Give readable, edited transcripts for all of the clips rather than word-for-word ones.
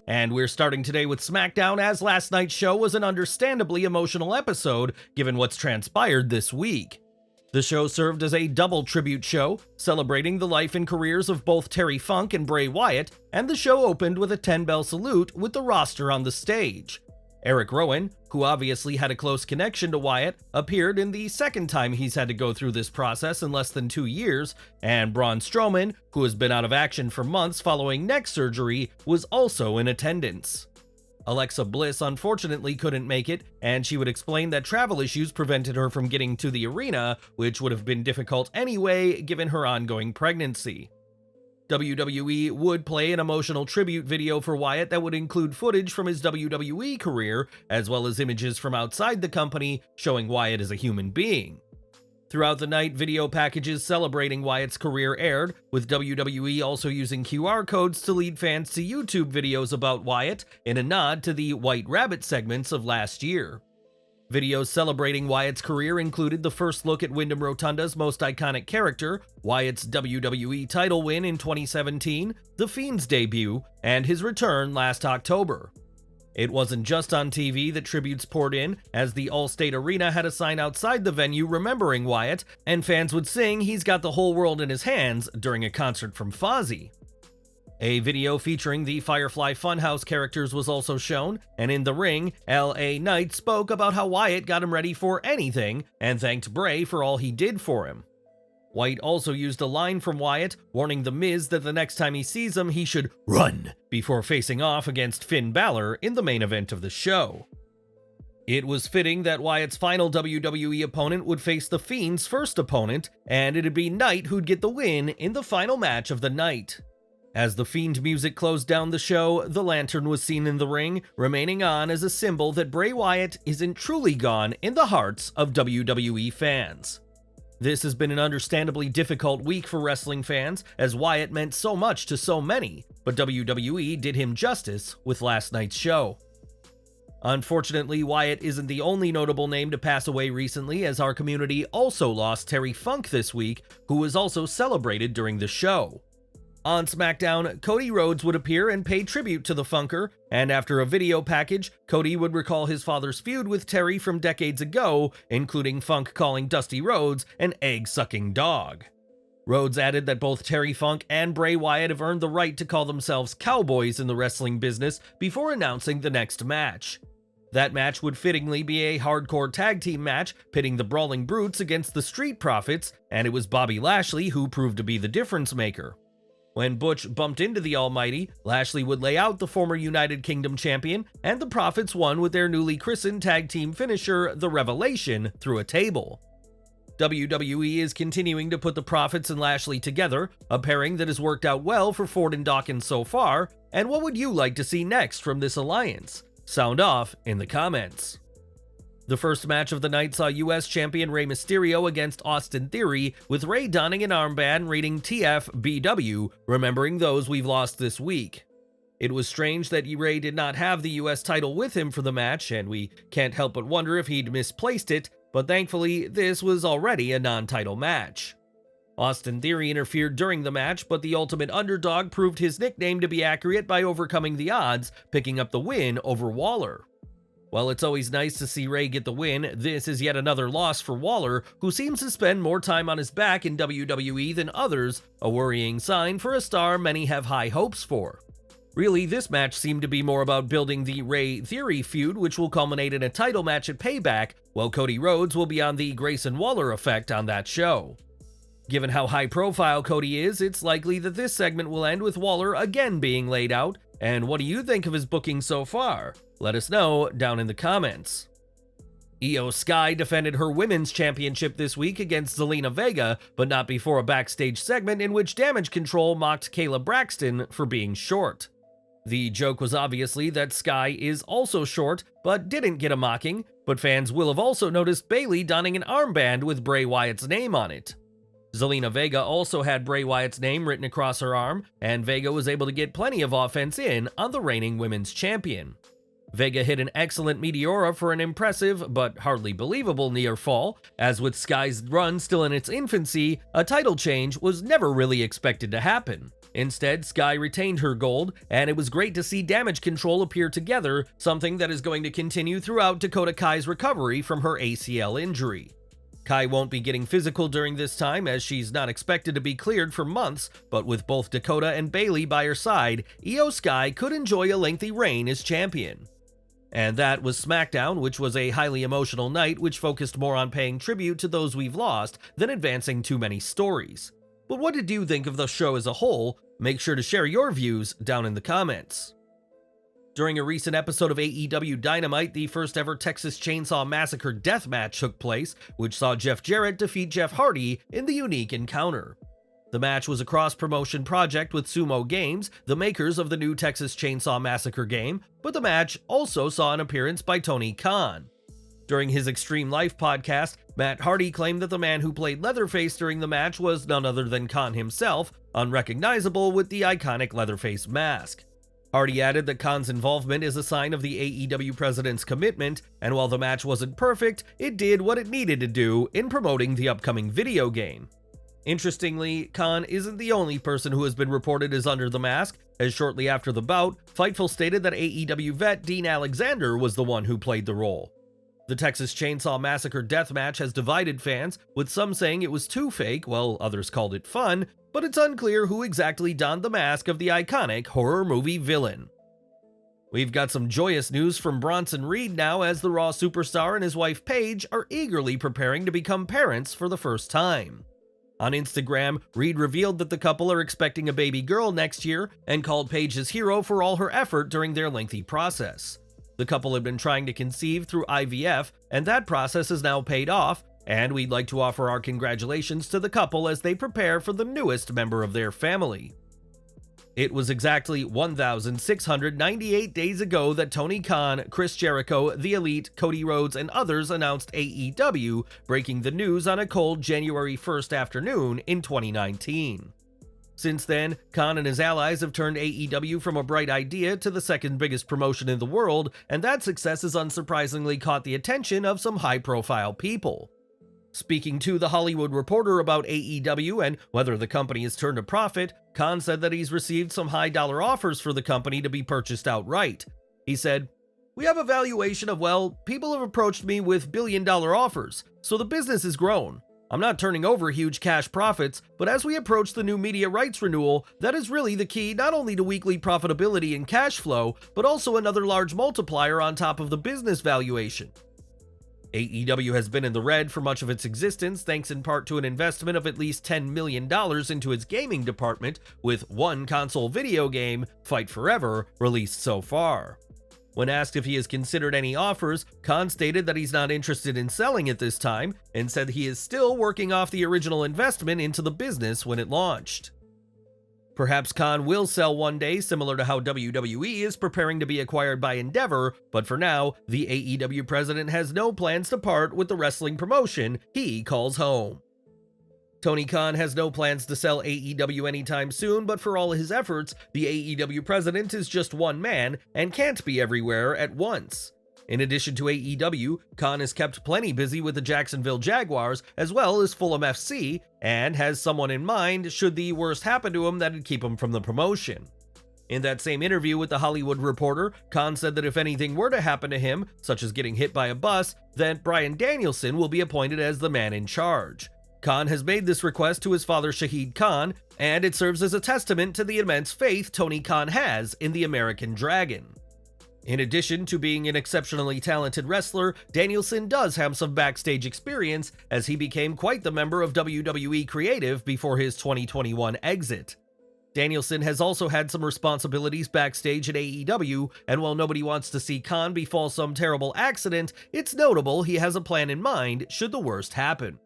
and we're starting today with Smackdown, as last night's show was an understandably emotional episode given what's transpired this week. The show served as a double tribute show, celebrating the life and careers of both Terry Funk and Bray Wyatt, and the show opened with a 10-bell salute with the roster on the stage. Eric Rowan, who obviously had a close connection to Wyatt, appeared in the second time he's had to go through this process in less than 2 years, and Braun Strowman, who has been out of action for months following neck surgery, was also in attendance. Alexa Bliss unfortunately couldn't make it, and she would explain that travel issues prevented her from getting to the arena, which would have been difficult anyway given her ongoing pregnancy. WWE would play an emotional tribute video for Wyatt that would include footage from his WWE career, as well as images from outside the company showing Wyatt as a human being. Throughout the night, video packages celebrating Wyatt's career aired, with WWE also using QR codes to lead fans to YouTube videos about Wyatt in a nod to the White Rabbit segments of last year. Videos celebrating Wyatt's career included the first look at Wyndham Rotunda's most iconic character, Wyatt's WWE title win in 2017, The Fiend's debut, and his return last October. It wasn't just on TV that tributes poured in, as the Allstate Arena had a sign outside the venue remembering Wyatt, and fans would sing "He's Got the Whole World in His Hands" during a concert from Fozzy. A video featuring the Firefly Funhouse characters was also shown, and in the ring, L.A. Knight spoke about how Wyatt got him ready for anything and thanked Bray for all he did for him. White also used a line from Wyatt, warning The Miz that the next time he sees him, he should run before facing off against Finn Balor in the main event of the show. It was fitting that Wyatt's final WWE opponent would face The Fiend's first opponent, and it'd be Knight who'd get the win in the final match of the night. As the Fiend music closed down the show, the lantern was seen in the ring, remaining on as a symbol that Bray Wyatt isn't truly gone in the hearts of WWE fans. This has been an understandably difficult week for wrestling fans, as Wyatt meant so much to so many, but WWE did him justice with last night's show. Unfortunately, Wyatt isn't the only notable name to pass away recently, as our community also lost Terry Funk this week, who was also celebrated during the show. On SmackDown, Cody Rhodes would appear and pay tribute to the Funker, and after a video package, Cody would recall his father's feud with Terry from decades ago, including Funk calling Dusty Rhodes an egg-sucking dog. Rhodes added that both Terry Funk and Bray Wyatt have earned the right to call themselves cowboys in the wrestling business before announcing the next match. That match would fittingly be a hardcore tag team match, pitting the Brawling Brutes against the Street Profits, and it was Bobby Lashley who proved to be the difference maker. When Butch bumped into the Almighty, Lashley would lay out the former United Kingdom champion, and the Profits won with their newly christened tag team finisher, The Revelation, through a table. WWE is continuing to put the Profits and Lashley together, a pairing that has worked out well for Ford and Dawkins so far, and what would you like to see next from this alliance? Sound off in the comments. The first match of the night saw US Champion Rey Mysterio against Austin Theory, with Rey donning an armband reading TFBW, remembering those we've lost this week. It was strange that Rey did not have the US title with him for the match, and we can't help but wonder if he'd misplaced it, but thankfully this was already a non-title match. Austin Theory interfered during the match, but the Ultimate Underdog proved his nickname to be accurate by overcoming the odds, picking up the win over Waller. While it's always nice to see Rey get the win, this is yet another loss for Waller, who seems to spend more time on his back in WWE than others, a worrying sign for a star many have high hopes for. Really, this match seemed to be more about building the Rey-Theory feud, which will culminate in a title match at Payback, while Cody Rhodes will be on the Grayson Waller effect on that show. Given how high-profile Cody is, it's likely that this segment will end with Waller again being laid out, and what do you think of his booking so far? Let us know down in the comments. Io Sky defended her women's championship this week against Zelina Vega, but not before a backstage segment in which Damage Control mocked Kayla Braxton for being short. The joke was obviously that Sky is also short, but didn't get a mocking, but fans will have also noticed Bayley donning an armband with Bray Wyatt's name on it. Zelina Vega also had Bray Wyatt's name written across her arm, and Vega was able to get plenty of offense in on the reigning women's champion. Vega hit an excellent Meteora for an impressive but hardly believable near fall, as with Sky's run still in its infancy, a title change was never really expected to happen. Instead, Sky retained her gold, and it was great to see Damage Control appear together, something that is going to continue throughout Dakota Kai's recovery from her ACL injury. Kai won't be getting physical during this time, as she's not expected to be cleared for months, but with both Dakota and Bayley by her side, Io Sky could enjoy a lengthy reign as champion. And that was Smackdown, which was a highly emotional night which focused more on paying tribute to those we've lost than advancing too many stories. But what did you think of the show as a whole? Make sure to share your views down in the comments. During a recent episode of AEW Dynamite, the first ever Texas Chainsaw Massacre deathmatch took place, which saw Jeff Jarrett defeat Jeff Hardy in the unique encounter. The match was a cross-promotion project with Sumo Games, the makers of the new Texas Chainsaw Massacre game, but the match also saw an appearance by Tony Khan. During his Extreme Life podcast, Matt Hardy claimed that the man who played Leatherface during the match was none other than Khan himself, unrecognizable with the iconic Leatherface mask. Hardy added that Khan's involvement is a sign of the AEW president's commitment, and while the match wasn't perfect, it did what it needed to do in promoting the upcoming video game. Interestingly, Khan isn't the only person who has been reported as under the mask, as shortly after the bout, Fightful stated that AEW vet Dean Alexander was the one who played the role. The Texas Chainsaw Massacre deathmatch has divided fans, with some saying it was too fake, while others called it fun, but it's unclear who exactly donned the mask of the iconic horror movie villain. We've got some joyous news from Bronson Reed now, as the Raw superstar and his wife Paige are eagerly preparing to become parents for the first time. On Instagram, Reed revealed that the couple are expecting a baby girl next year and called Paige his hero for all her effort during their lengthy process. The couple had been trying to conceive through IVF, and that process has now paid off, and we'd like to offer our congratulations to the couple as they prepare for the newest member of their family. It was exactly 1,698 days ago that Tony Khan, Chris Jericho, The Elite, Cody Rhodes, and others announced AEW, breaking the news on a cold January 1st afternoon in 2019. Since then, Khan and his allies have turned AEW from a bright idea to the second biggest promotion in the world, and that success has unsurprisingly caught the attention of some high-profile people. Speaking to The Hollywood Reporter about AEW and whether the company has turned a profit, Khan said that he's received some high-dollar offers for the company to be purchased outright. He said, "We have a valuation of, well, people have approached me with billion-dollar offers, so the business has grown. I'm not turning over huge cash profits, but as we approach the new media rights renewal, that is really the key not only to weekly profitability and cash flow, but also another large multiplier on top of the business valuation." AEW has been in the red for much of its existence, thanks in part to an investment of at least $10 million into its gaming department, with one console video game, Fight Forever, released so far. When asked if he has considered any offers, Khan stated that he's not interested in selling at this time, and said he is still working off the original investment into the business when it launched. Perhaps Khan will sell one day, similar to how WWE is preparing to be acquired by Endeavor, but for now, the AEW president has no plans to part with the wrestling promotion he calls home. Tony Khan has no plans to sell AEW anytime soon, but for all his efforts, the AEW president is just one man and can't be everywhere at once. In addition to AEW, Khan is kept plenty busy with the Jacksonville Jaguars as well as Fulham FC, and has someone in mind should the worst happen to him that'd keep him from the promotion. In that same interview with The Hollywood Reporter, Khan said that if anything were to happen to him, such as getting hit by a bus, then Bryan Danielson will be appointed as the man in charge. Khan has made this request to his father Shahid Khan, and it serves as a testament to the immense faith Tony Khan has in the American Dragon. In addition to being an exceptionally talented wrestler, Danielson does have some backstage experience, as he became quite the member of WWE Creative before his 2021 exit. Danielson has also had some responsibilities backstage at AEW, and while nobody wants to see Khan befall some terrible accident, it's notable he has a plan in mind should the worst happen.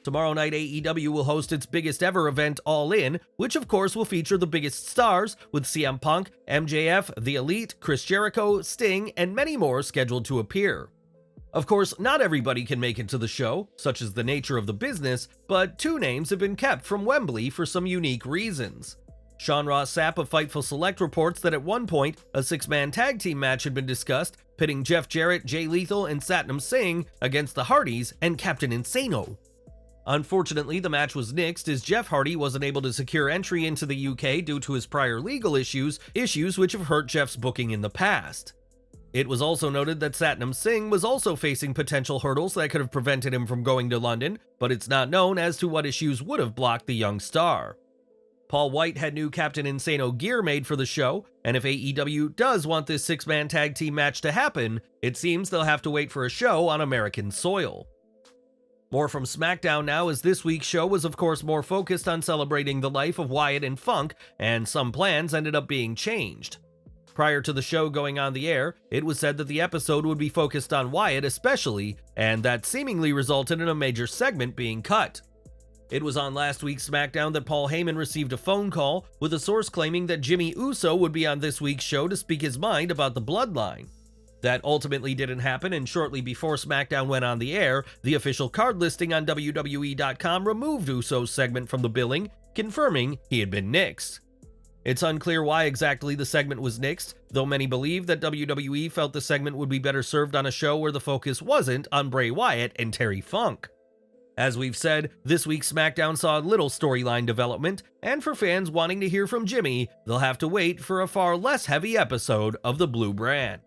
Tomorrow night, AEW will host its biggest ever event, All In, which of course will feature the biggest stars, with CM Punk, MJF, The Elite, Chris Jericho, Sting, and many more scheduled to appear. Of course, not everybody can make it to the show, such as the nature of the business, but two names have been kept from Wembley for some unique reasons. Sean Ross Sapp of Fightful Select reports that at one point, a 6-man tag team match had been discussed, pitting Jeff Jarrett, Jay Lethal, and Satnam Singh against the Hardys and Captain Insano. Unfortunately, the match was nixed as Jeff Hardy wasn't able to secure entry into the UK due to his prior legal issues which have hurt Jeff's booking in the past. It was also noted that Satnam Singh was also facing potential hurdles that could have prevented him from going to London, but it's not known as to what issues would have blocked the young star. Paul White had new Captain Insano gear made for the show, and if AEW does want this 6-man tag team match to happen, it seems they'll have to wait for a show on American soil. More from Smackdown now, as this week's show was of course more focused on celebrating the life of Wyatt and Funk, and some plans ended up being changed. Prior to the show going on the air, it was said that the episode would be focused on Wyatt especially, and that seemingly resulted in a major segment being cut. It was on last week's SmackDown that Paul Heyman received a phone call, with a source claiming that Jimmy Uso would be on this week's show to speak his mind about the bloodline. That ultimately didn't happen, and shortly before SmackDown went on the air, the official card listing on WWE.com removed Uso's segment from the billing, confirming he had been nixed. It's unclear why exactly the segment was nixed, though many believe that WWE felt the segment would be better served on a show where the focus wasn't on Bray Wyatt and Terry Funk. As we've said, this week's SmackDown saw little storyline development, and for fans wanting to hear from Jimmy, they'll have to wait for a far less heavy episode of the Blue Brand.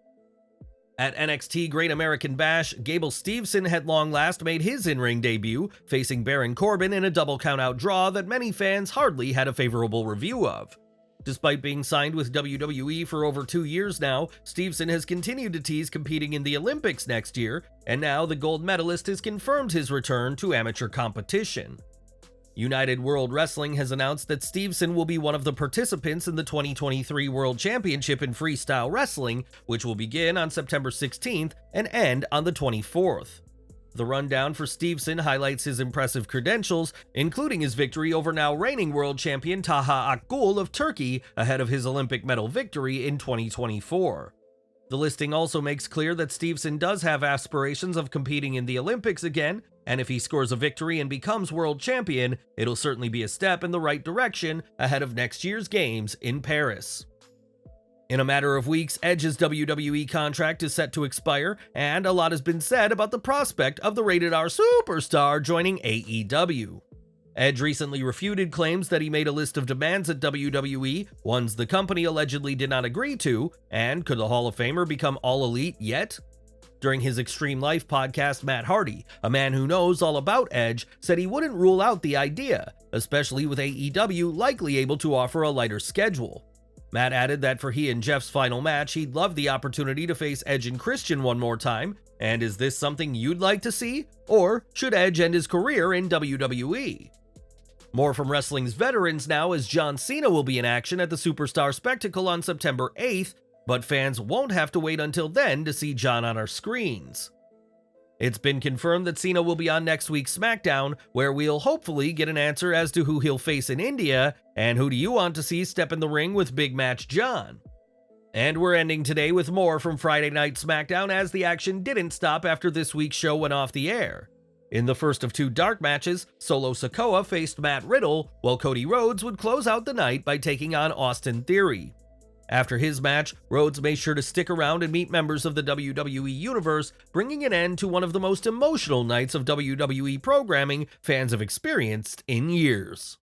At NXT Great American Bash, Gable Steveson had long last made his in-ring debut, facing Baron Corbin in a double count-out draw that many fans hardly had a favorable review of. Despite being signed with WWE for over 2 years now, Steveson has continued to tease competing in the Olympics next year, and now the gold medalist has confirmed his return to amateur competition. United World Wrestling has announced that Steveson will be one of the participants in the 2023 World Championship in Freestyle Wrestling, which will begin on September 16th and end on the 24th. The rundown for Steveson highlights his impressive credentials, including his victory over now reigning world champion Taha Akgul of Turkey ahead of his Olympic medal victory in 2024. The listing also makes clear that Steveson does have aspirations of competing in the Olympics again, and if he scores a victory and becomes world champion, it'll certainly be a step in the right direction ahead of next year's games in Paris. In a matter of weeks, Edge's WWE contract is set to expire, and a lot has been said about the prospect of the Rated R superstar joining AEW. Edge recently refuted claims that he made a list of demands at WWE, ones the company allegedly did not agree to, and could the Hall of Famer become All Elite yet? During his Extreme Life podcast, Matt Hardy, a man who knows all about Edge, said he wouldn't rule out the idea, especially with AEW likely able to offer a lighter schedule. Matt added that for he and Jeff's final match, he'd love the opportunity to face Edge and Christian one more time, and is this something you'd like to see? Or should Edge end his career in WWE? More from wrestling's veterans now, as John Cena will be in action at the Superstar Spectacle on September 8th, but fans won't have to wait until then to see John on our screens. It's been confirmed that Cena will be on next week's SmackDown, where we'll hopefully get an answer as to who he'll face in India, and who do you want to see step in the ring with Big Match John. And we're ending today with more from Friday Night SmackDown, as the action didn't stop after this week's show went off the air. In the first of 2 dark matches, Solo Sikoa faced Matt Riddle, while Cody Rhodes would close out the night by taking on Austin Theory. After his match, Rhodes made sure to stick around and meet members of the WWE Universe, bringing an end to one of the most emotional nights of WWE programming fans have experienced in years.